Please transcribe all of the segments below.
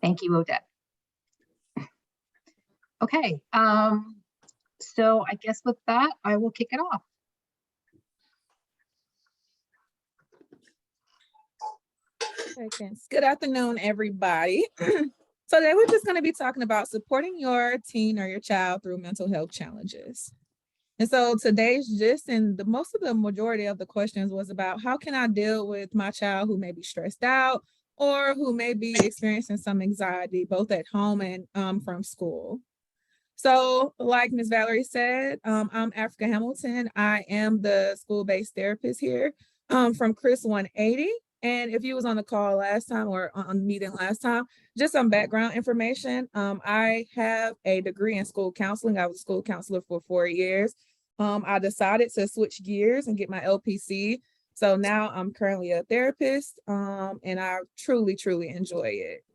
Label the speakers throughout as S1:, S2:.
S1: Thank you, Odette. Okay, so I guess with that, I will kick it off.
S2: Good afternoon, everybody. So today we're just going to be talking about supporting your teen or your child through mental health challenges. And so today's gist and most of the majority of the questions was about how can I deal with my child who may be stressed out or who may be experiencing some anxiety, both at home and from school. So like Ms. Valerie said, I'm Afrika Hamilton. I am the school-based therapist here from Chris 180. And if you was on the call last time or on the meeting last time, just some background information. I have a degree in school counseling. I was a school counselor for 4 years. I decided to switch gears and get my LPC. So now I'm currently a therapist and I truly, truly enjoy it.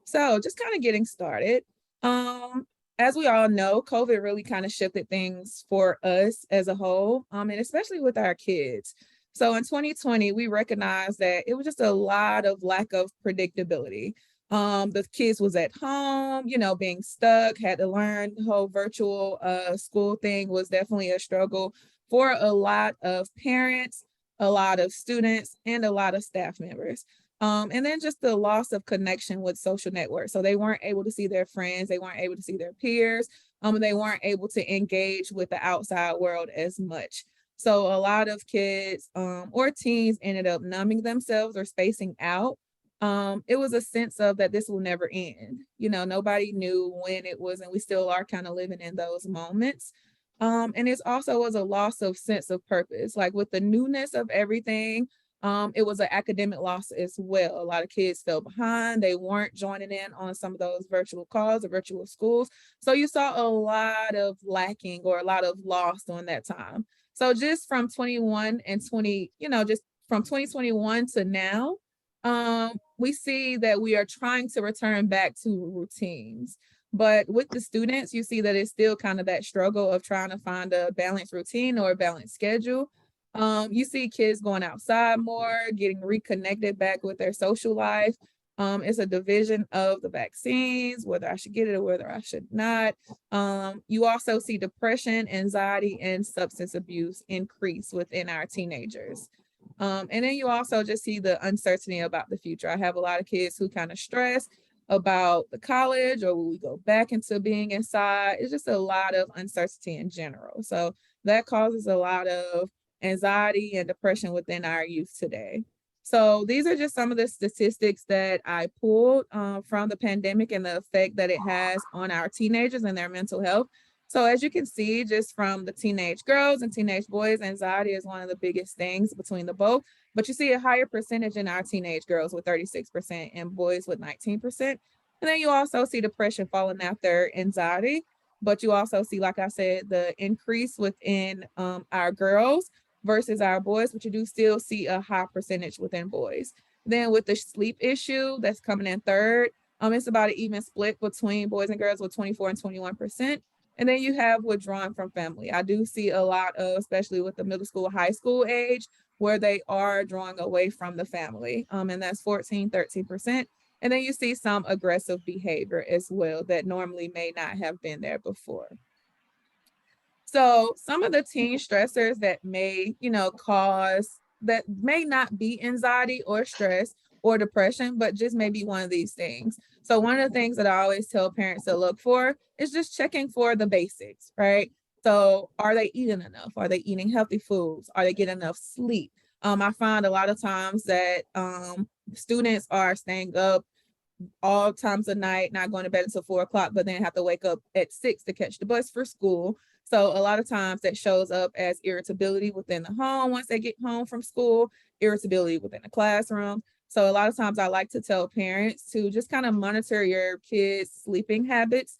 S2: So just kind of getting started. As we all know, COVID really kind of shifted things for us as a whole, and especially with our kids. So in 2020, we recognized that it was just a lot of lack of predictability. The kids was at home, being stuck, had to learn the whole virtual school thing was definitely a struggle for a lot of parents, a lot of students, and a lot of staff members. And then just the loss of connection with social networks. So they weren't able to see their friends, they weren't able to see their peers, they weren't able to engage with the outside world as much. So a lot of kids or teens ended up numbing themselves or spacing out. It was a sense of that this will never end. Nobody knew when it was, and we still are kind of living in those moments. And it also was a loss of sense of purpose, like with the newness of everything. It was an academic loss as well. A lot of kids fell behind. They weren't joining in on some of those virtual calls or virtual schools. So you saw a lot of lacking or a lot of loss during that time. So just from 21 and 20, just from 2021 to now, we see that we are trying to return back to routines. But with the students, you see that it's still kind of that struggle of trying to find a balanced routine or a balanced schedule. You see kids going outside more, getting reconnected back with their social life. It's a division of the vaccines, whether I should get it or whether I should not. You also see depression, anxiety, and substance abuse increase within our teenagers. And then you also just see the uncertainty about the future. I have a lot of kids who kind of stress about the college or will we go back into being inside. It's just a lot of uncertainty in general. So that causes a lot of anxiety and depression within our youth today. So these are just some of the statistics that I pulled from the pandemic and the effect that it has on our teenagers and their mental health. So as you can see, just from the teenage girls and teenage boys, anxiety is one of the biggest things between the both. But you see a higher percentage in our teenage girls with 36% and boys with 19%. And then you also see depression falling after anxiety. But you also see, like I said, the increase within our girls versus our boys, but you do still see a high percentage within boys. Then with the sleep issue that's coming in third, it's about an even split between boys and girls with 24 and 21%. And then you have withdrawing from family. I do see a lot of, especially with the middle school, high school age, where they are drawing away from the family. And that's 14, 13%. And then you see some aggressive behavior as well that normally may not have been there before. So some of the teen stressors that may, cause, that may not be anxiety or stress or depression, but just maybe one of these things. So one of the things that I always tell parents to look for is just checking for the basics, right? So are they eating enough? Are they eating healthy foods? Are they getting enough sleep? I find a lot of times that students are staying up all times of night, not going to bed until 4 o'clock, but then have to wake up at 6 to catch the bus for school. So a lot of times that shows up as irritability within the home once they get home from school, irritability within the classroom. So a lot of times I like to tell parents to just kind of monitor your kids' sleeping habits,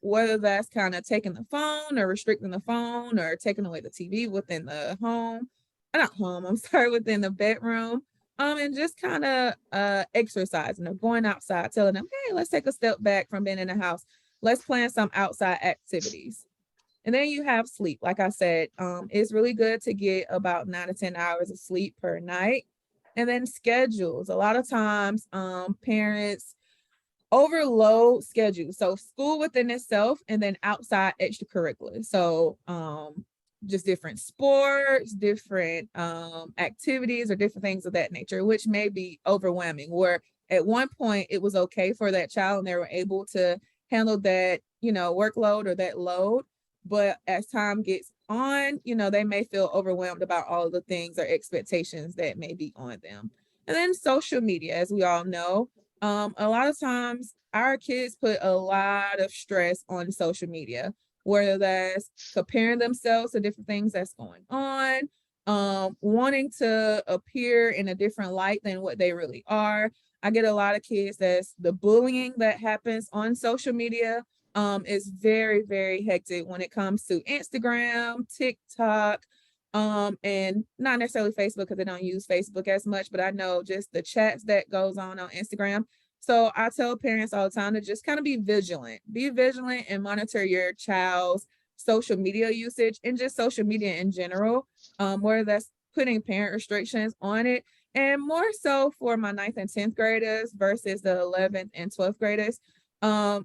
S2: whether that's kind of taking the phone or restricting the phone or taking away the TV within the home, not home, I'm sorry, within the bedroom. And just kind of exercising or going outside, telling them, hey, let's take a step back from being in the house. Let's plan some outside activities. And then you have sleep. Like I said, it's really good to get about 9 to 10 hours of sleep per night. And then schedules. A lot of times parents overload schedules. So school within itself and then outside extracurriculars. So just different sports, different activities or different things of that nature, which may be overwhelming, where at one point it was okay for that child and they were able to handle that, workload or that load. But as time gets on, they may feel overwhelmed about all of the things or expectations that may be on them. And then social media, as we all know, a lot of times our kids put a lot of stress on social media, whether that's comparing themselves to different things that's going on, wanting to appear in a different light than what they really are. I get a lot of kids that's the bullying that happens on social media is very, very hectic when it comes to Instagram, TikTok, and not necessarily Facebook because they don't use Facebook as much, but I know just the chats that goes on Instagram. So I tell parents all the time to just kind of be vigilant and monitor your child's social media usage and just social media in general, whether that's putting parent restrictions on it, and more so for my 9th and 10th graders versus the 11th and 12th graders.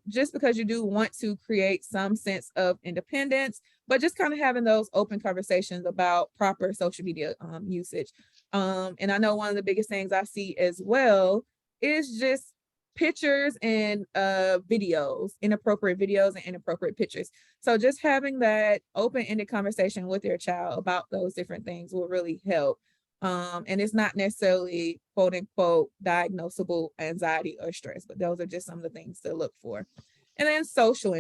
S2: Just because you do want to create some sense of independence, but just kind of having those open conversations about proper social media usage. And I know one of the biggest things I see as well is just pictures and inappropriate videos and inappropriate pictures. So just having that open-ended conversation with your child about those different things will really help. And it's not necessarily quote unquote diagnosable anxiety or stress, but those are just some of the things to look for. And then social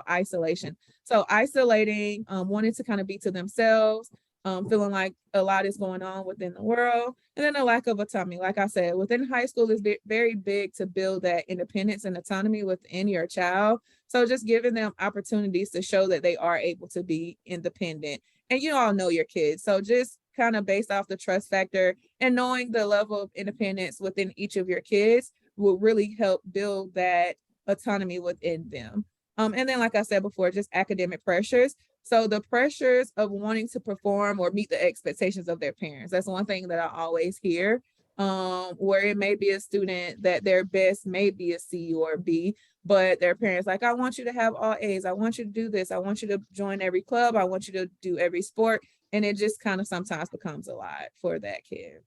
S2: isolation. So isolating, wanting to kind of be to themselves, feeling like a lot is going on within the world, and then a lack of autonomy. Like I said, within high school is very big to build that independence and autonomy within your child. So just giving them opportunities to show that they are able to be independent. And you all know your kids. So just kind of based off the trust factor and knowing the level of independence within each of your kids will really help build that autonomy within them. And then, like I said before, just academic pressures. So the pressures of wanting to perform or meet the expectations of their parents. That's one thing that I always hear, where it may be a student that their best may be a C or a B, but their parents like, I want you to have all A's. I want you to do this. I want you to join every club. I want you to do every sport. And it just kind of sometimes becomes a lot for that kid.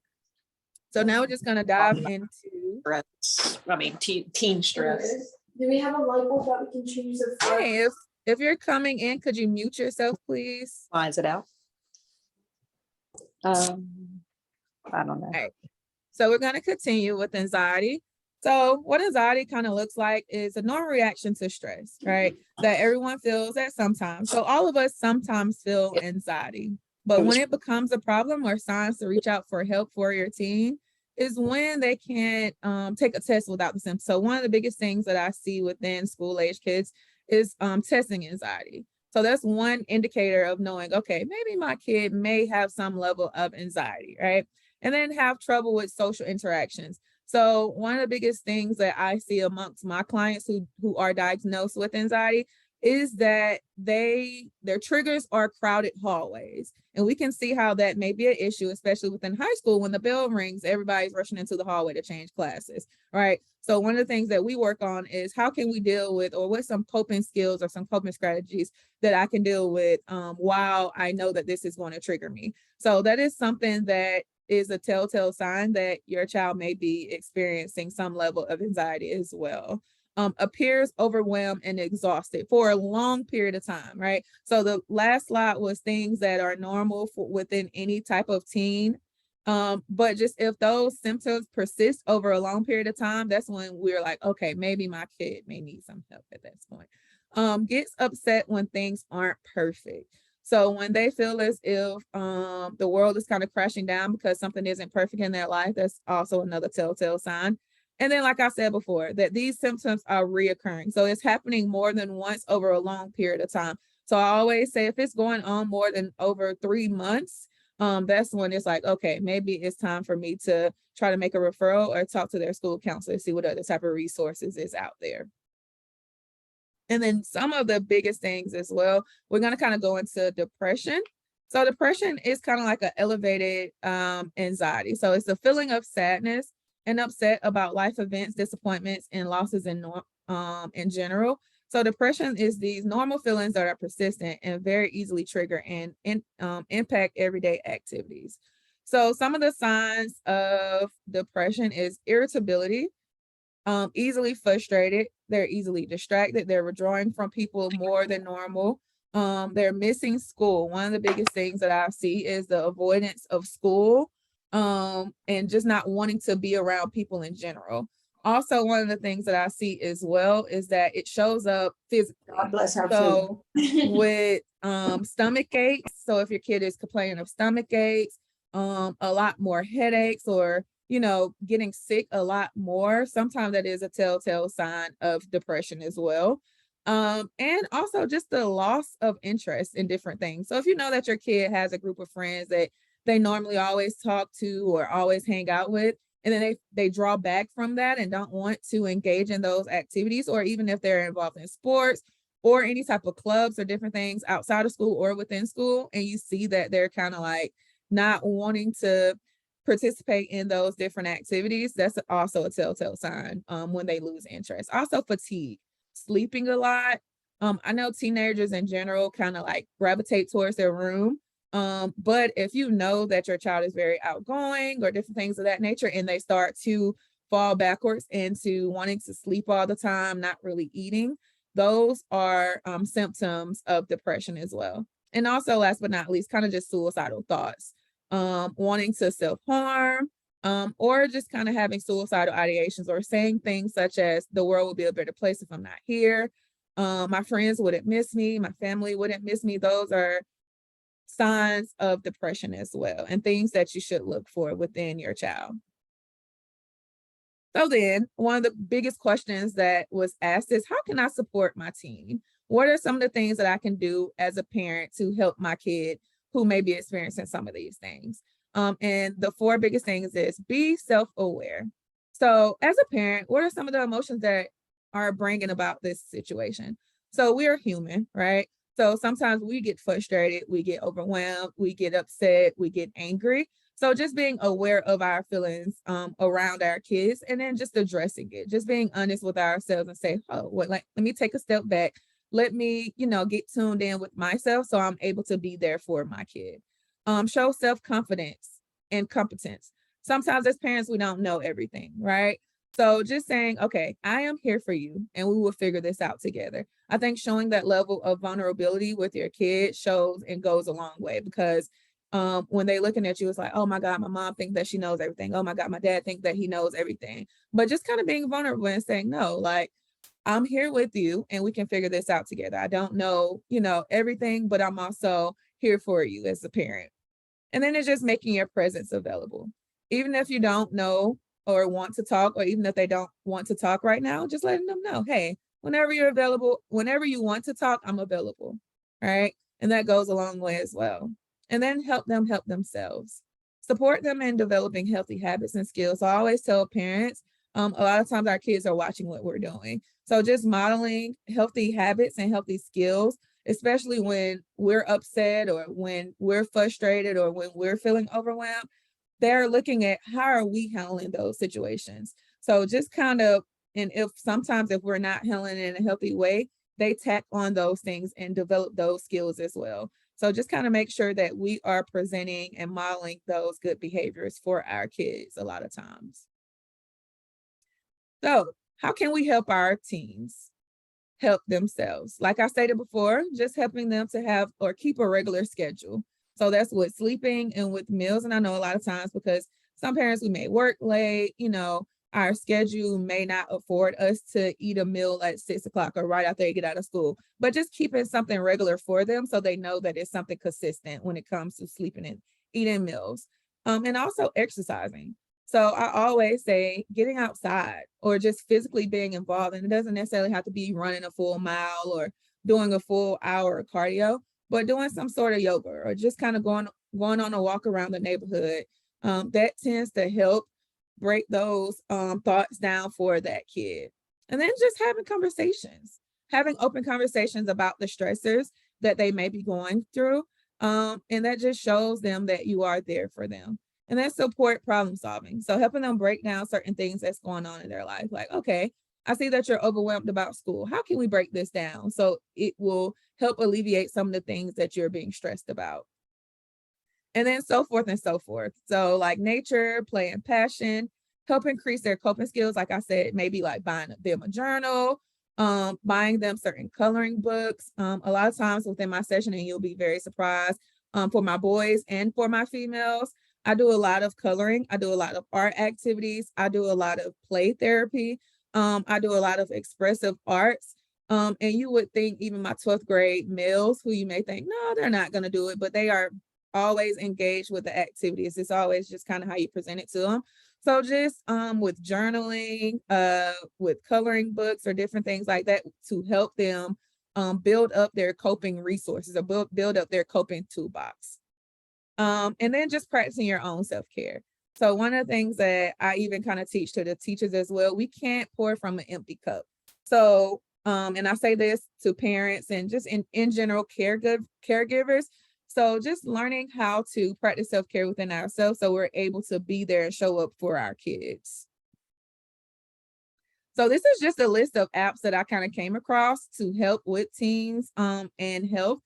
S2: So now we're just going to dive into
S3: teen stress.
S4: Do we have a light bulb that we can change the front?
S2: Hey, if you're coming in, could you mute yourself, please?
S3: Why is it out? I don't know.
S2: Right. So we're going to continue with anxiety. So what anxiety kind of looks like is a normal reaction to stress, right? That everyone feels at sometimes. So all of us sometimes feel anxiety, but when it becomes a problem or signs to reach out for help for your teen is when they can't take a test without the symptoms. So one of the biggest things that I see within school age kids is testing anxiety. So that's one indicator of knowing, okay, maybe my kid may have some level of anxiety, right? And then have trouble with social interactions. So one of the biggest things that I see amongst my clients who are diagnosed with anxiety is that their triggers are crowded hallways. And we can see how that may be an issue, especially within high school. When the bell rings, everybody's rushing into the hallway to change classes, right? So one of the things that we work on is how can we deal with, or what some coping skills or some coping strategies that I can deal with while I know that this is going to trigger me. So that is something that is a telltale sign that your child may be experiencing some level of anxiety as well. Appears overwhelmed and exhausted for a long period of time, right? So the last slide was things that are normal within any type of teen. But just if those symptoms persist over a long period of time, that's when we're like, okay, maybe my kid may need some help at that point. Gets upset when things aren't perfect. So when they feel as if the world is kind of crashing down because something isn't perfect in their life, that's also another telltale sign. And then, like I said before, that these symptoms are reoccurring. So it's happening more than once over a long period of time. So I always say if it's going on more than over 3 months, that's when it's like, okay, maybe it's time for me to try to make a referral or talk to their school counselor, see what other type of resources is out there. And then some of the biggest things as well, we're going to kind of go into depression. So depression is kind of like an elevated anxiety. So it's a feeling of sadness and upset about life events, disappointments, and losses in general. So depression is these normal feelings that are persistent and very easily trigger and impact everyday activities. So some of the signs of depression is irritability, easily frustrated, they're easily distracted, they're withdrawing from people more than normal. They're missing school. One of the biggest things that I see is the avoidance of school, and just not wanting to be around people in general. Also, one of the things that I see as well is that it shows up physically.
S3: God bless her
S2: So
S3: food.
S2: with stomach aches, so if your kid is complaining of stomach aches, a lot more headaches, or getting sick a lot more, sometimes that is a telltale sign of depression as well. And also just the loss of interest in different things. So if you know that your kid has a group of friends that they normally always talk to or always hang out with, and then they draw back from that and don't want to engage in those activities, or even if they're involved in sports or any type of clubs or different things outside of school or within school, and you see that they're kind of like not wanting to participate in those different activities, that's also a telltale sign when they lose interest. Also fatigue, sleeping a lot. I know teenagers in general kind of like gravitate towards their room. But if you know that your child is very outgoing or different things of that nature, and they start to fall backwards into wanting to sleep all the time, not really eating, those are symptoms of depression as well. And also, last but not least, kind of just suicidal thoughts, wanting to self-harm, or just kind of having suicidal ideations, or saying things such as, the world would be a better place if I'm not here. My friends wouldn't miss me. My family wouldn't miss me. Those are signs of depression as well, and things that you should look for within your child. So then one of the biggest questions that was asked is, how can I support my teen? What are some of the things that I can do as a parent to help my kid who may be experiencing some of these things? And the 4 biggest things is be self-aware. So as a parent, what are some of the emotions that are bringing about this situation? So we are human, right? So sometimes we get frustrated, we get overwhelmed, we get upset, we get angry. So just being aware of our feelings around our kids, and then just addressing it, just being honest with ourselves and say, oh, let me take a step back. Let me, get tuned in with myself so I'm able to be there for my kid. Show self-confidence and competence. Sometimes as parents, we don't know everything, right? So just saying, okay, I am here for you and we will figure this out together. I think showing that level of vulnerability with your kid shows and goes a long way, because when they're looking at you, it's like, oh my God, my mom thinks that she knows everything. Oh my God, my dad thinks that he knows everything. But just kind of being vulnerable and saying, no, like, I'm here with you and we can figure this out together. I don't know, everything, but I'm also here for you as a parent. And then it's just making your presence available. Even if you don't know or want to talk, or even if they don't want to talk right now, just letting them know, hey, whenever you're available, whenever you want to talk, I'm available, right? And that goes a long way as well. And then help them help themselves. Support them in developing healthy habits and skills. So I always tell parents, a lot of times our kids are watching what we're doing. So just modeling healthy habits and healthy skills, especially when we're upset or when we're frustrated or when we're feeling overwhelmed, they're looking at how are we handling those situations. So just kind of, and if we're not handling it in a healthy way, they tack on those things and develop those skills as well. So just kind of make sure that we are presenting and modeling those good behaviors for our kids a lot of times. So how can we help our teens help themselves? Like I stated before, just helping them to have or keep a regular schedule. So that's with sleeping and with meals. And I know a lot of times, because some parents, we may work late, our schedule may not afford us to eat a meal at 6 o'clock or right after they get out of school, but just keeping something regular for them so they know that it's something consistent when it comes to sleeping and eating meals. And also exercising. So I always say getting outside or just physically being involved, and it doesn't necessarily have to be running a full mile or doing a full hour of cardio, but doing some sort of yoga or just kind of going on a walk around the neighborhood. That tends to help break those thoughts down for that kid. And then just having open conversations about the stressors that they may be going through. And that just shows them that you are there for them. And then support problem solving. So helping them break down certain things that's going on in their life. Like, okay, I see that you're overwhelmed about school. How can we break this down so it will help alleviate some of the things that you're being stressed about? And then so forth and so forth. So like nature, play, and passion, help increase their coping skills. Like I said, maybe like buying them a journal, buying them certain coloring books. A lot of times within my session, and you'll be very surprised, for my boys and for my females, I do a lot of coloring. I do a lot of art activities. I do a lot of play therapy. I do a lot of expressive arts. And you would think even my 12th grade males, who you may think, no, they're not going to do it, but they are always engaged with the activities. It's always just kind of how you present it to them. So just with journaling, with coloring books or different things like that to help them build up their coping resources or build up their coping toolbox. And then just practicing your own self-care. So one of the things that I even kind of teach to the teachers as well, we can't pour from an empty cup. So, and I say this to parents and just in general caregivers. So just learning how to practice self-care within ourselves so we're able to be there and show up for our kids. So this is just a list of apps that I kind of came across to help with teens and health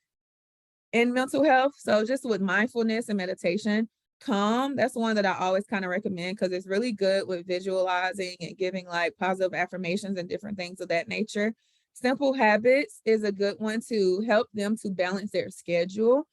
S2: and mental health. So just with mindfulness and meditation, Calm, that's one that I always kind of recommend because it's really good with visualizing and giving like positive affirmations and different things of that nature. Simple Habits is a good one to help them to balance their schedule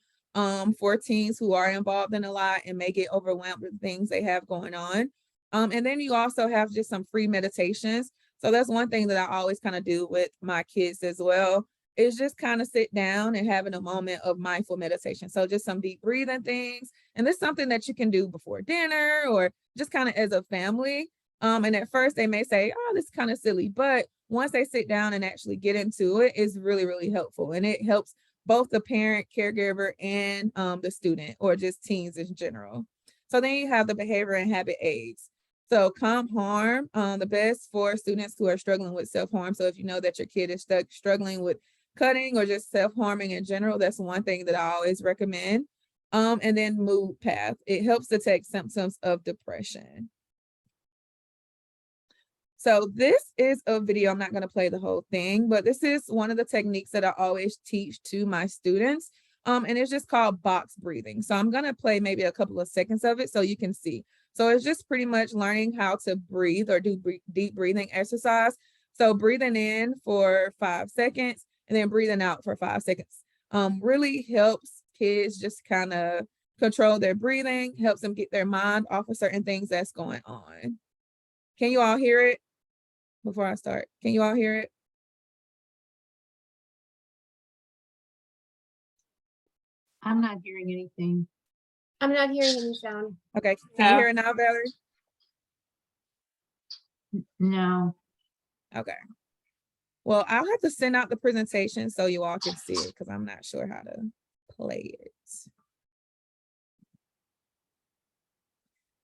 S2: for teens who are involved in a lot and may get overwhelmed with things they have going on. And then you also have just some free meditations. So that's one thing that I always kind of do with my kids as well, is just kind of sit down and having a moment of mindful meditation. So just some deep breathing things. And this is something that you can do before dinner or just kind of as a family. And at first they may say, oh, this is kind of silly, but once they sit down and actually get into it, it's really, really helpful. And it helps both the parent, caregiver, and the student, or just teens in general. So then you have the behavior and habit aids. So calm harm, the best for students who are struggling with self-harm. So if you know that your kid is struggling with cutting or just self-harming in general, that's one thing that I always recommend. And then mood path. It helps detect symptoms of depression. So this is a video. I'm not going to play the whole thing, but this is one of the techniques that I always teach to my students. And it's just called box breathing. So I'm going to play maybe a couple of seconds of it so you can see. So it's just pretty much learning how to breathe or do deep breathing exercise. So breathing in for 5 seconds and then breathing out for 5 seconds. Really helps kids just kind of control their breathing, helps them get their mind off of certain things that's going on. Can you all hear it? Before I start, can you all hear it?
S1: I'm not hearing anything.
S4: I'm not hearing any sound.
S2: Okay, can you hear it now, Valerie?
S1: No.
S2: Okay. Well, I'll have to send out the presentation so you all can see it because I'm not sure how to play it.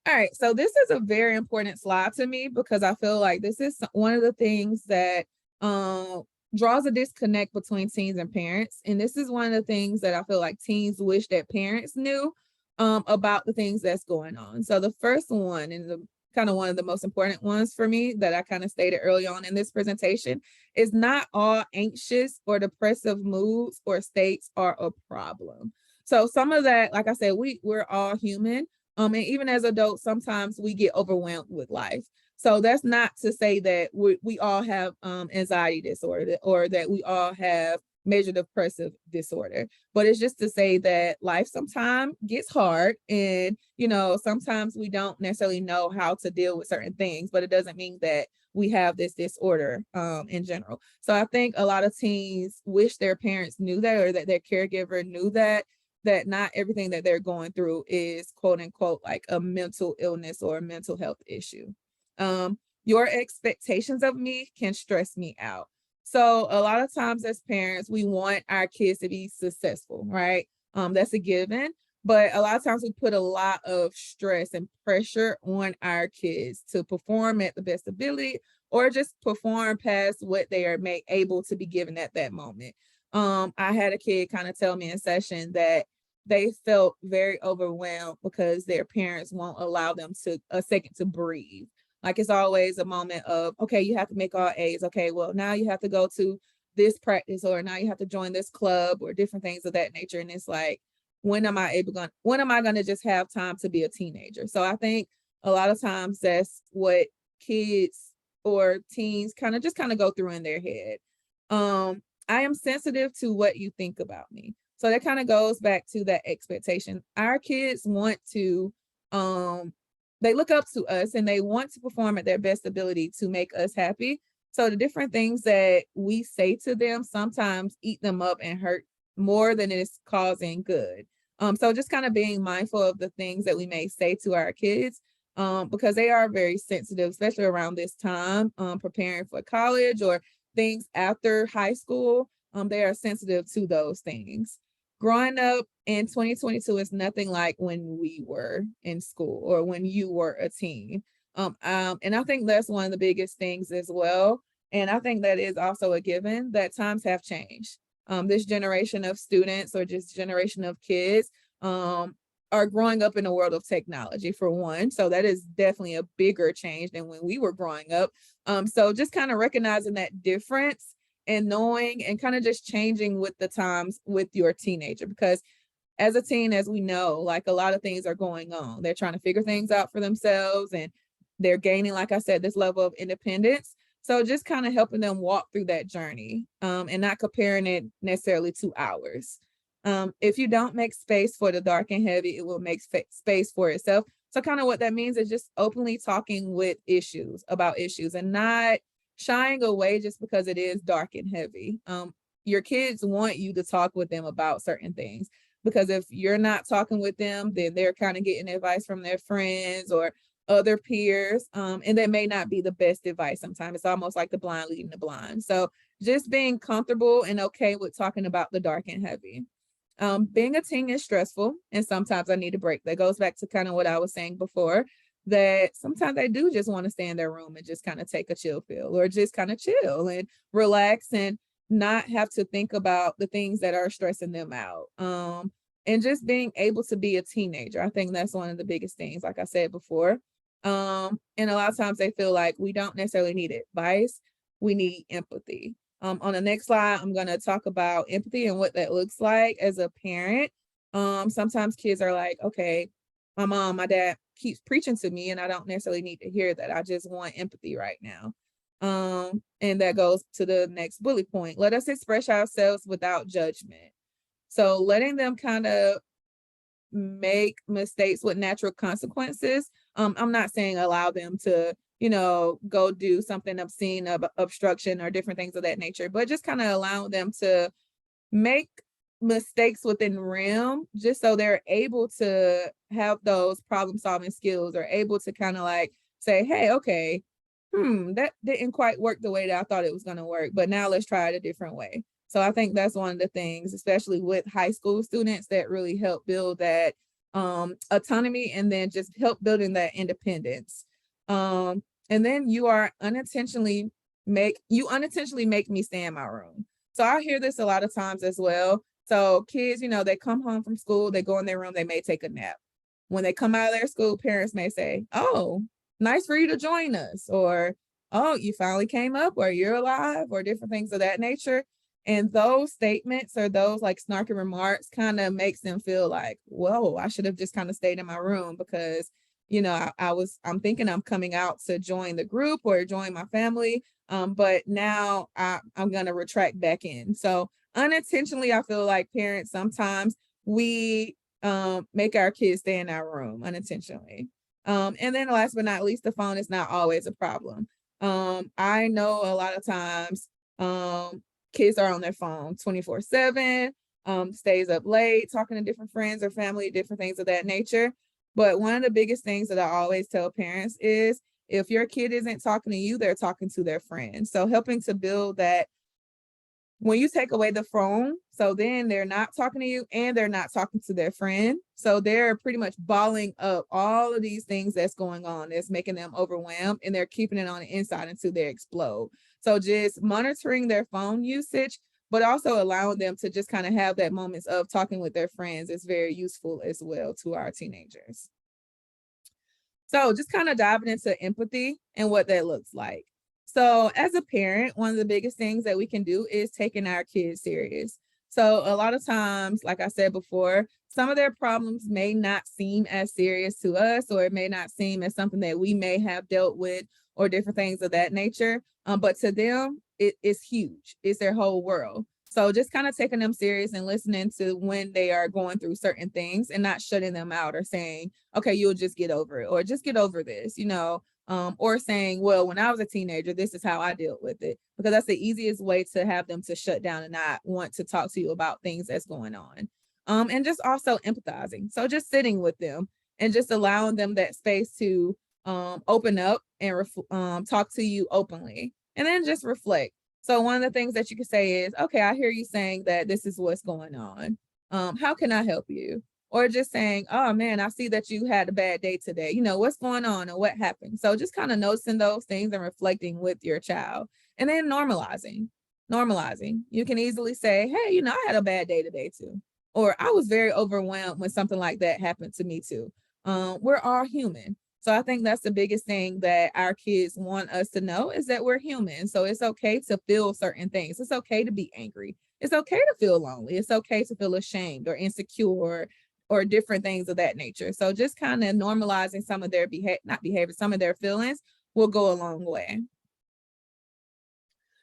S2: All right, so this is a very important slide to me because I feel like this is one of the things that draws a disconnect between teens and parents. And this is one of the things that I feel like teens wish that parents knew about the things that's going on. So the first one, and the kind of one of the most important ones for me that I kind of stated early on in this presentation, is not all anxious or depressive moods or states are a problem. So some of that, like I said, we're all human. And even as adults, sometimes we get overwhelmed with life. So that's not to say that we all have anxiety disorder or that we all have major depressive disorder, but it's just to say that life sometimes gets hard and, you know, sometimes we don't necessarily know how to deal with certain things, but it doesn't mean that we have this disorder in general. So I think a lot of teens wish their parents knew that, or that their caregiver knew that not everything that they're going through is quote unquote like a mental illness or a mental health issue. Your expectations of me can stress me out. So a lot of times as parents, we want our kids to be successful, right? That's a given, but a lot of times we put a lot of stress and pressure on our kids to perform at the best ability or just perform past what they are able to be given at that moment. I had a kid kind of tell me in session that they felt very overwhelmed because their parents won't allow them to a second to breathe. Like it's always a moment of, okay, you have to make all A's. Okay, well, now you have to go to this practice, or now you have to join this club, or different things of that nature. And it's like, when am I going to just have time to be a teenager? So I think a lot of times that's what kids or teens kind of go through in their head. I am sensitive to what you think about me. So that kind of goes back to that expectation. Our kids want to, they look up to us and they want to perform at their best ability to make us happy. So the different things that we say to them sometimes eat them up and hurt more than it's causing good. So just kind of being mindful of the things that we may say to our kids, because they are very sensitive, especially around this time, preparing for college or things after high school. They are sensitive to those things. Growing up in 2022 is nothing like when we were in school or when you were a teen. And I think that's one of the biggest things as well. And I think that is also a given that times have changed. This generation of students or just generation of kids are growing up in a world of technology, for one. So that is definitely a bigger change than when we were growing up. So just kind of recognizing that difference and knowing and kind of just changing with the times with your teenager, because as a teen, as we know, like a lot of things are going on. They're trying to figure things out for themselves and they're gaining, like I said, this level of independence. So just kind of helping them walk through that journey and not comparing it necessarily to ours. If you don't make space for the dark and heavy, it will make space for itself. So kind of what that means is just openly talking about issues and not shying away just because it is dark and heavy. Your kids want you to talk with them about certain things, because if you're not talking with them, then they're kind of getting advice from their friends or other peers, and that may not be the best advice. Sometimes it's almost like the blind leading the blind. So just being comfortable and okay with talking about the dark and heavy. Being a teen is stressful, and sometimes I need a break. That goes back to kind of what I was saying before, that sometimes I do just want to stay in their room and just kind of take a chill pill or just kind of chill and relax and not have to think about the things that are stressing them out. And just being able to be a teenager. I think that's one of the biggest things, like I said before. And a lot of times they feel like we don't necessarily need advice, we need empathy. On the next slide, I'm going to talk about empathy and what that looks like as a parent. Sometimes kids are like, okay, my mom, my dad keeps preaching to me and I don't necessarily need to hear that. I just want empathy right now. And that goes to the next bullet point. Let us express ourselves without judgment. So letting them kind of make mistakes with natural consequences. I'm not saying allow them to, go do something obscene, obstruction or different things of that nature, but just kind of allow them to make mistakes within realm, just so they're able to have those problem solving skills, or able to kind of like say, hey, okay, that didn't quite work the way that I thought it was going to work, but now let's try it a different way. So I think that's one of the things, especially with high school students, that really help build that autonomy and then just help building that independence. And then you unintentionally make me stay in my room. So I hear this a lot of times as well. So kids, they come home from school, they go in their room, they may take a nap. When they come out of their school, parents may say, oh, nice for you to join us, or, oh, you finally came up, or you're alive, or different things of that nature. And those statements or those like snarky remarks kind of makes them feel like, whoa, I should have just kind of stayed in my room because, I'm thinking I'm coming out to join the group or join my family. But now I'm going to retract back in. So unintentionally, I feel like parents, sometimes we make our kids stay in our room unintentionally. And then last but not least, the phone is not always a problem. I know a lot of times kids are on their phone 24/7, stays up late, talking to different friends or family, different things of that nature. But one of the biggest things that I always tell parents is, if your kid isn't talking to you, they're talking to their friends. So helping to build that when you take away the phone, so then they're not talking to you and they're not talking to their friend. So they're pretty much balling up all of these things that's going on, that's making them overwhelmed, and they're keeping it on the inside until they explode. So just monitoring their phone usage, but also allowing them to just kind of have that moments of talking with their friends is very useful as well to our teenagers. So just kind of diving into empathy and what that looks like. So as a parent, one of the biggest things that we can do is taking our kids serious. So a lot of times, like I said before, some of their problems may not seem as serious to us, or it may not seem as something that we may have dealt with or different things of that nature. But to them, it is huge. It's their whole world. So just kind of taking them serious and listening to when they are going through certain things and not shutting them out or saying, okay, you'll just get over it, or just get over this, or saying, well, when I was a teenager, this is how I dealt with it, because that's the easiest way to have them to shut down and not want to talk to you about things that's going on. And just also empathizing. So just sitting with them and just allowing them that space to open up and talk to you openly, and then just reflect. So one of the things that you can say is, okay, I hear you saying that this is what's going on. How can I help you? Or just saying, oh man, I see that you had a bad day today. What's going on and what happened? So just kind of noticing those things and reflecting with your child. And then normalizing. You can easily say, hey, I had a bad day today too. Or I was very overwhelmed when something like that happened to me too. We're all human. So I think that's the biggest thing that our kids want us to know, is that we're human. So it's okay to feel certain things. It's okay to be angry. It's okay to feel lonely. It's okay to feel ashamed or insecure or different things of that nature. So just kind of normalizing some of their some of their feelings will go a long way.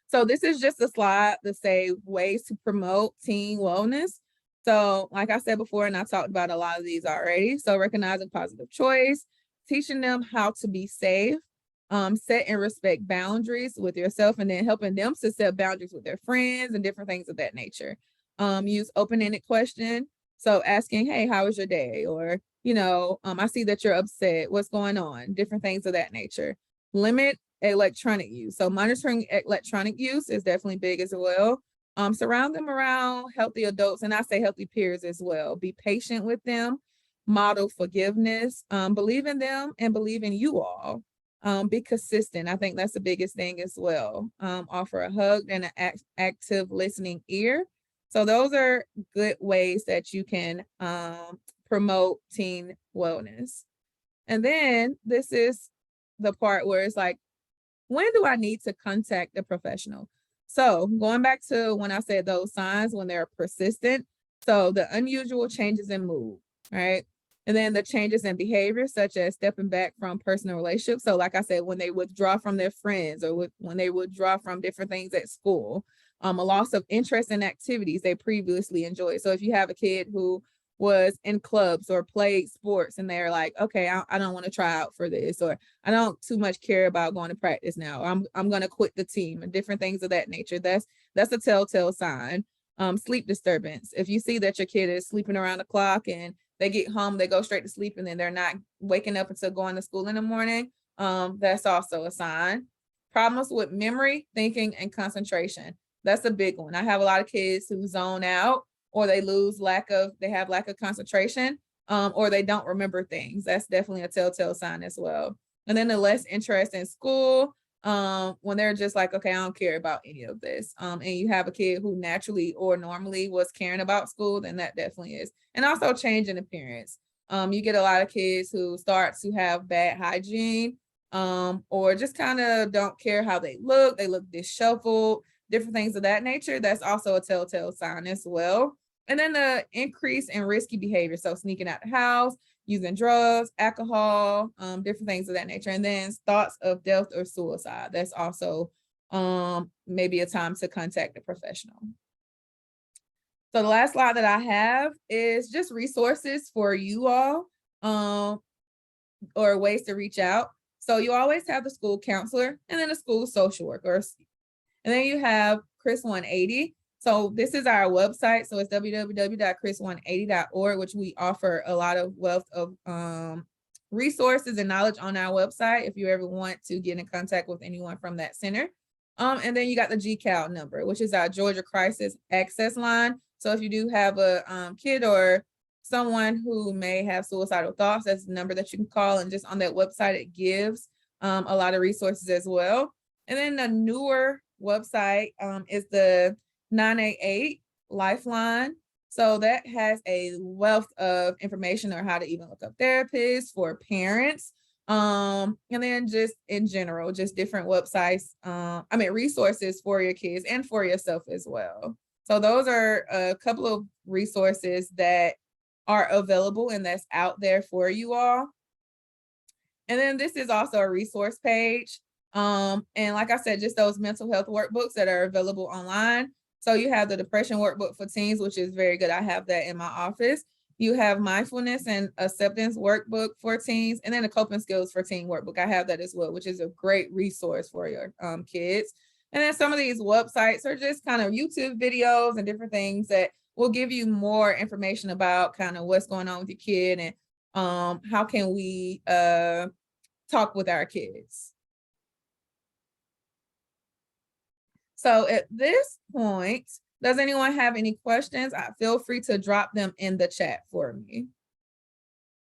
S2: So this is just a slide to say ways to promote teen wellness. So like I said before, and I talked about a lot of these already. So recognizing positive choice, teaching them how to be safe, set and respect boundaries with yourself, and then helping them to set boundaries with their friends and different things of that nature. Use open-ended question. So asking, hey, how was your day? Or, I see that you're upset. What's going on? Different things of that nature. Limit electronic use. So monitoring electronic use is definitely big as well. Surround them around healthy adults, and I say healthy peers as well. Be patient with them. Model forgiveness. Believe in them and believe in you all. Be consistent. I think that's the biggest thing as well. Offer a hug and an active listening ear. So those are good ways that you can promote teen wellness. And then this is the part where it's like, when do I need to contact a professional? So going back to when I said those signs, when they're persistent, so the unusual changes in mood, right? And then the changes in behavior, such as stepping back from personal relationships. So like I said, when they withdraw from their friends, or when they withdraw from different things at school, a loss of interest in activities they previously enjoyed. So if you have a kid who was in clubs or played sports and they're like, okay, I don't want to try out for this, or I don't too much care about going to practice now. I'm going to quit the team, and different things of that nature. That's a telltale sign. Sleep disturbance. If you see that your kid is sleeping around the clock and they get home, they go straight to sleep, and then they're not waking up until going to school in the morning, that's also a sign. Problems with memory, thinking, and concentration. That's a big one. I have a lot of kids who zone out, or they have lack of concentration, or they don't remember things. That's definitely a telltale sign as well. And then the less interest in school, when they're just like, okay, I don't care about any of this. And you have a kid who naturally or normally was caring about school, then that definitely is. And also change in appearance. You get a lot of kids who start to have bad hygiene, or just kind of don't care how they look disheveled, different things of that nature. That's also a telltale sign as well. And then the increase in risky behavior. So sneaking out the house, using drugs, alcohol, different things of that nature. And then thoughts of death or suicide. That's also maybe a time to contact a professional. So the last slide that I have is just resources for you all, or ways to reach out. So you always have the school counselor and then the school social worker. And then you have Chris 180. So this is our website. So it's www.chris180.org, which we offer a lot of wealth of resources and knowledge on our website if you ever want to get in contact with anyone from that center. And then you got the GCAL number, which is our Georgia Crisis Access Line. So if you do have a kid or someone who may have suicidal thoughts, that's the number that you can call. And just on that website, it gives a lot of resources as well. And then the newer website is the 988 Lifeline. So that has a wealth of information on how to even look up therapists for parents. And then just in general, just different websites, resources for your kids and for yourself as well. So those are a couple of resources that are available and that's out there for you all. And then this is also a resource page. And like I said, just those mental health workbooks that are available online. So you have the depression workbook for teens, which is very good. I have that in my office. You have mindfulness and acceptance workbook for teens, and then the coping skills for teen workbook. I have that as well, which is a great resource for your kids. And then some of these websites are just kind of YouTube videos and different things that will give you more information about kind of what's going on with your kid and how can we talk with our kids. So at this point, does anyone have any questions? Feel free to drop them in the chat for me.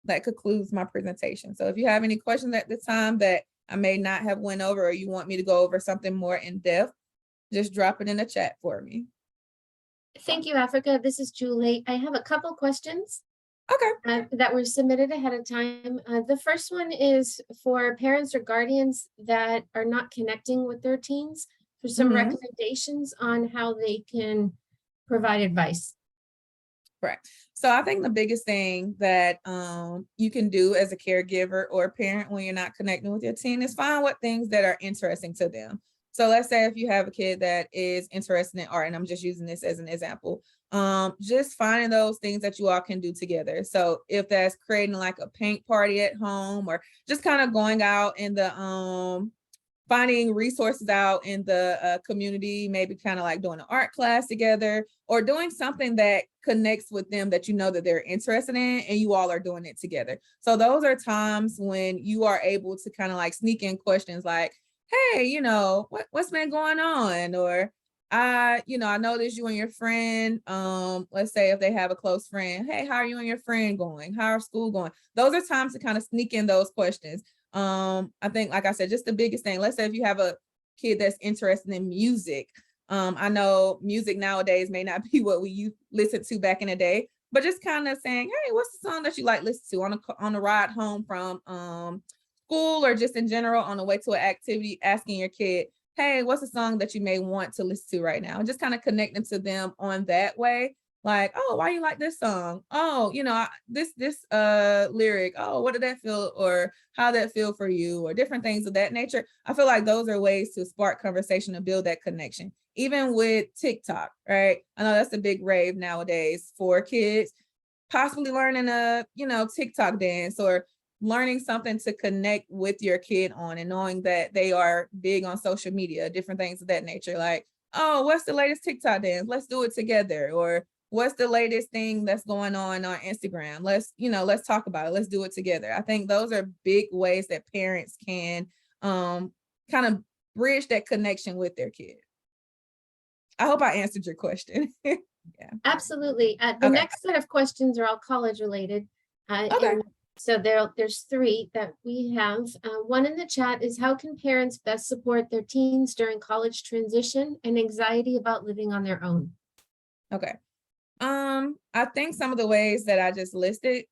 S2: That concludes my presentation. So if you have any questions at the time that I may not have went over or you want me to go over something more in depth, just drop it in the chat for me.
S4: Thank you, Afrika. This is Julie. I have a couple questions.
S2: Okay.
S4: That were submitted ahead of time. The first one is for parents or guardians that are not connecting with their teens, for some recommendations on how they can provide advice.
S2: Correct. So I think the biggest thing that you can do as a caregiver or a parent when you're not connecting with your teen is find what things that are interesting to them. So let's say if you have a kid that is interested in art, and I'm just using this as an example, just finding those things that you all can do together. So if that's creating like a paint party at home, or just kind of going out in the finding resources out in the community, maybe kind of like doing an art class together or doing something that connects with them that you know that they're interested in and you all are doing it together. So those are times when you are able to kind of like sneak in questions like, hey, you know, what's been going on? Or I noticed you and your friend, let's say if they have a close friend, hey, how are you and your friend going? How are school going? Those are times to kind of sneak in those questions. I think, like I said, just the biggest thing, let's say if you have a kid that's interested in music, I know music nowadays may not be what we listened to back in the day, but just kind of saying, hey, what's the song that you like listen to on the ride home from school or just in general on the way to an activity, asking your kid, hey, what's a song that you may want to listen to right now? And just kind of connecting to them on that way. Like, oh, why you like this song? Oh, you know, this lyric, oh, what did that feel or how that feel for you or different things of that nature. I feel like those are ways to spark conversation and build that connection. Even with TikTok, right? I know that's a big rave nowadays for kids, possibly learning a, TikTok dance or learning something to connect with your kid on and knowing that they are big on social media, different things of that nature. Like, oh, what's the latest TikTok dance? Let's do it together. Or what's the latest thing that's going on Instagram? Let's talk about it. Let's do it together. I think those are big ways that parents can kind of bridge that connection with their kid. I hope I answered your question. Yeah.
S4: Absolutely. The next set of questions are all college related.
S2: Okay.
S4: So there's three that we have. One in the chat is, how can parents best support their teens during college transition and anxiety about living on their own?
S2: Okay. I think some of the ways that I just listed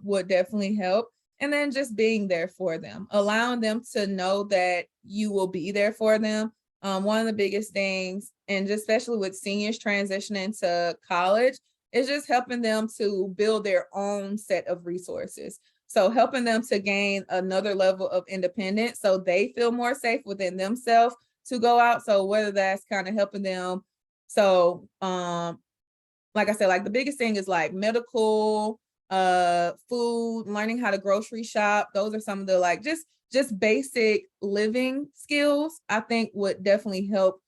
S2: would definitely help. And then just being there for them, allowing them to know that you will be there for them. One of the biggest things, and just especially with seniors transitioning to college, is just helping them to build their own set of resources. So helping them to gain another level of independence so they feel more safe within themselves to go out. So whether that's kind of helping them. So like I said, like the biggest thing is like medical, food, learning how to grocery shop. Those are some of the like just basic living skills I think would definitely help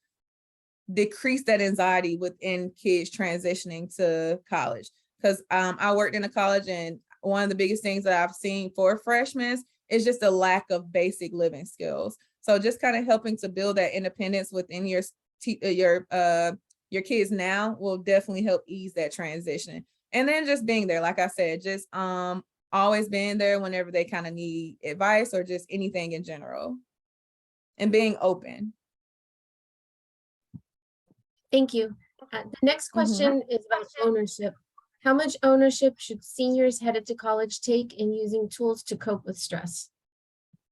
S2: decrease that anxiety within kids transitioning to college. Because I worked in a college, and one of the biggest things that I've seen for freshmen is just a lack of basic living skills. So just kind of helping to build that independence within your kids now will definitely help ease that transition. And then just being there, like I said, just always being there whenever they kind of need advice or just anything in general, and being open.
S4: Thank you. The next question is about ownership. How much ownership should seniors headed to college take in using tools to cope with stress?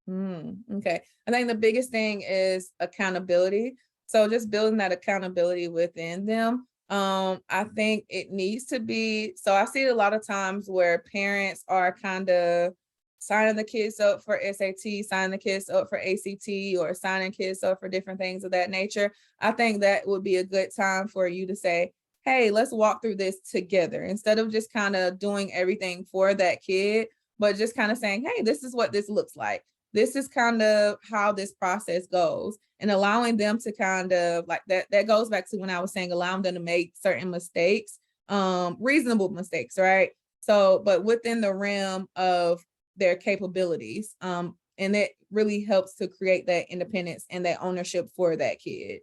S2: Okay. I think the biggest thing is accountability. So just building that accountability within them. I think it needs to be, so I see a lot of times where parents are kind of signing the kids up for SAT, signing the kids up for ACT, or signing kids up for different things of that nature. I think that would be a good time for you to say, hey, let's walk through this together, instead of just kind of doing everything for that kid, but just kind of saying, hey, this is what this looks like. This is kind of how this process goes, and allowing them to kind of like that goes back to when I was saying, allowing them to make certain mistakes, reasonable mistakes, right? So, but within the realm of their capabilities. And it really helps to create that independence and that ownership for that kid.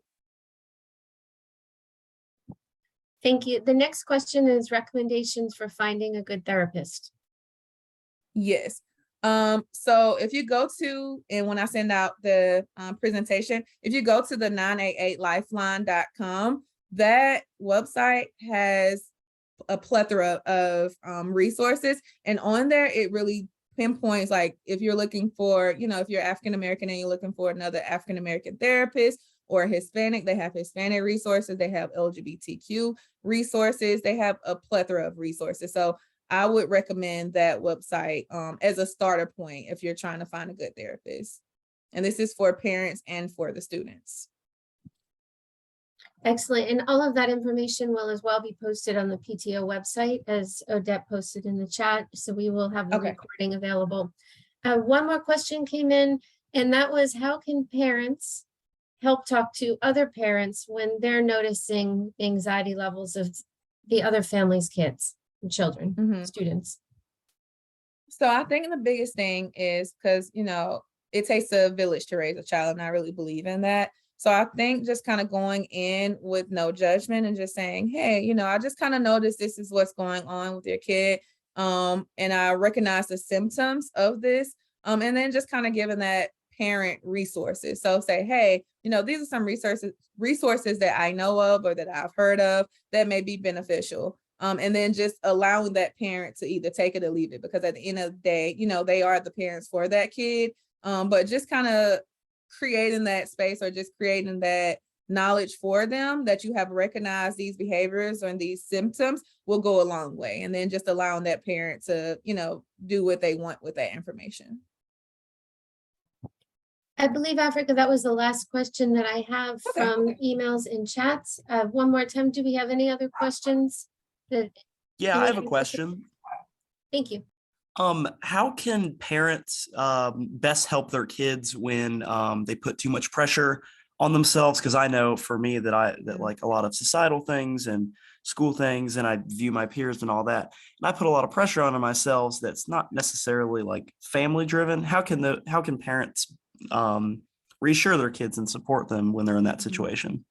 S4: Thank you. The next question is recommendations for finding a good therapist.
S2: Yes. So if you go to, and when I send out the presentation, if you go to the 988lifeline.com, that website has a plethora of resources, and on there it really pinpoints, like if you're looking for, if you're African American and you're looking for another African American therapist, or Hispanic, they have Hispanic resources, they have LGBTQ resources, they have a plethora of resources. So I would recommend that website as a starter point if you're trying to find a good therapist. And this is for parents and for the students.
S4: Excellent. And all of that information will as well be posted on the PTO website, as Odette posted in the chat. So we will have the recording available. One more question came in, and that was, how can parents help talk to other parents when they're noticing anxiety levels of the other family's kids and children, students?
S2: So I think the biggest thing is, because, it takes a village to raise a child, and I really believe in that. So I think just kind of going in with no judgment and just saying, hey, I just kind of noticed this is what's going on with your kid. And I recognize the symptoms of this. And then just kind of giving that parent resources. So say, hey, these are some resources that I know of or that I've heard of that may be beneficial. And then just allowing that parent to either take it or leave it, because at the end of the day, they are the parents for that kid. But just kind of creating that space, or just creating that knowledge for them that you have recognized these behaviors and these symptoms will go a long way. And then just allowing that parent to, do what they want with that information.
S4: I believe, Afrika, that was the last question that I have from emails and chats. One more time, do we have any other questions?
S5: Yeah, I have a question.
S4: Thank you.
S5: How can parents best help their kids when they put too much pressure on themselves? Because I know for me that like a lot of societal things and school things, and I view my peers and all that, and I put a lot of pressure on myself that's not necessarily like family driven. How can parents reassure their kids and support them when they're in that situation?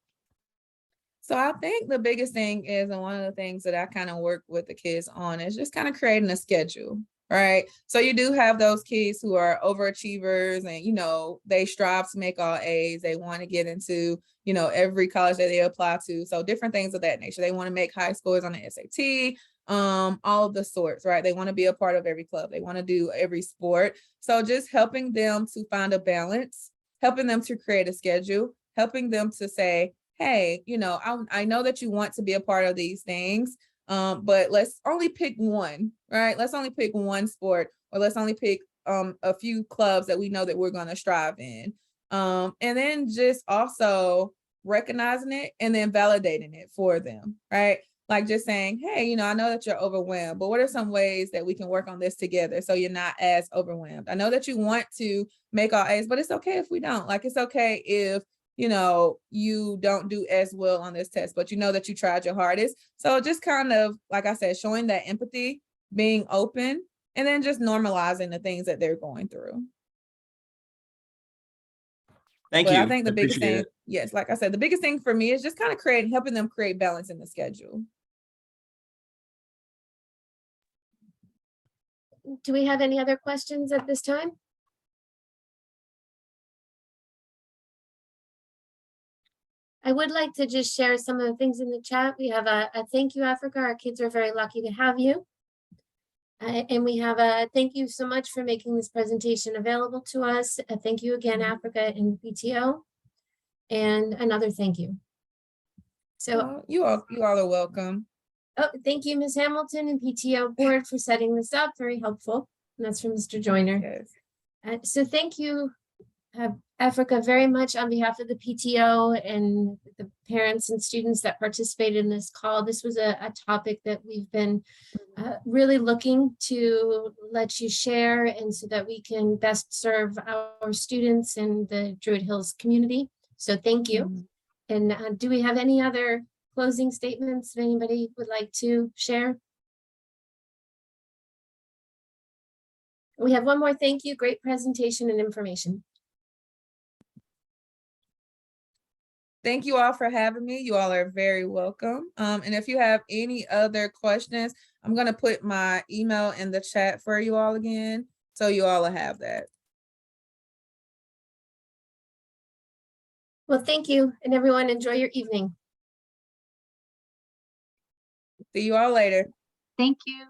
S2: So I think the biggest thing is, and one of the things that I kind of work with the kids on, is just kind of creating a schedule, right? So you do have those kids who are overachievers and, they strive to make all A's. They want to get into, every college that they apply to. So different things of that nature. They want to make high scores on the SAT, all of the sorts, right? They want to be a part of every club. They want to do every sport. So just helping them to find a balance, helping them to create a schedule, helping them to say, hey, I know that you want to be a part of these things, but let's only pick one, right? Let's only pick one sport, or let's only pick a few clubs that we know that we're going to strive in. And then just also recognizing it and then validating it for them, right? Like just saying, hey, I know that you're overwhelmed, but what are some ways that we can work on this together so you're not as overwhelmed? I know that you want to make all A's, but it's okay if we don't. Like, it's okay if you don't do as well on this test, but that you tried your hardest. So just kind of, like I said, showing that empathy, being open, and then just normalizing the things that they're going through.
S5: Thank you.
S2: I think the biggest thing,
S5: it.
S2: yes, like I said, the biggest thing for me is just kind of helping them create balance in the schedule.
S4: Do we have any other questions at this time? I would like to just share some of the things in the chat. We have a thank you, Africa. Our kids are very lucky to have you. And we have a thank you so much for making this presentation available to us. Thank you again, Africa and PTO. And another thank you. So
S2: You all are welcome.
S4: oh, thank you, Ms. Hamilton and PTO board for setting this up. Very helpful. And that's from Mr. Joyner.
S2: Yes.
S4: So thank you, Africa, very much on behalf of the PTO and the parents and students that participated in this call. This was a topic that we've been really looking to let you share, and so that we can best serve our students and the Druid Hills community. So thank you. And do we have any other closing statements that anybody would like to share? We have one more thank you. Great presentation and information.
S2: Thank you all for having me. You all are very welcome. And if you have any other questions, I'm going to put my email in the chat for you all again, so you all will have that.
S4: Well, thank you, and everyone enjoy your evening.
S2: See you all later.
S1: Thank you.